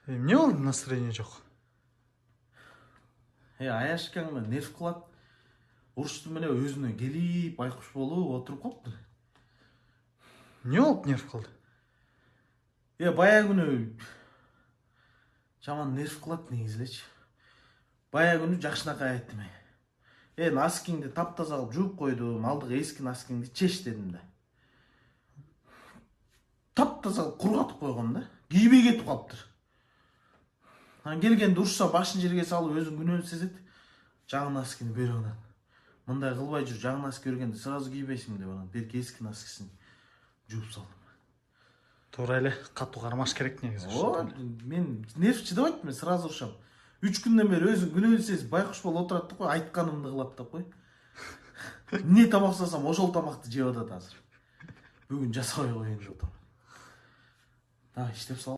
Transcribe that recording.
Эмне болду, настроение жок? Аяшкаңды нерв кылат. Урушту менен өзүнө келип, байкуш болуп отуруп калыптыр. Эмне болуп нерв кылды? Баягы күнү жаман нерв кылат негизи элечи. Баягы күнү жакшынакай айттым. Носкиңди таптаза кылып жууп койдум, алдыгы эски носкиңди чеч дедим да. Таптаза кылып кургатып койгом да. Кийбей кетип калыптыр. Анан келгенде урушса башын жерге салып өзүн күнөөлүү сезет. Жаңы носкини берип анан. Мындай кылбай жүр, жаңы носки көргөндө сразу кийбейсиң деп анан берки эски носкисин жууп салдым. Туура эле, катуу кармаш керек негизи. Мен нерв чыдабайт, мен сразу урушам. 3 күндөн бери өзүн күнөөлүү сезип байкуш болуп отурат деп кой, айтканымды кылат деп кой. Эмне тамак жасасам ошол тамакты жеп атат азыр. Бүгүн жасабай коеюн деп атам. Давай иштеп сал.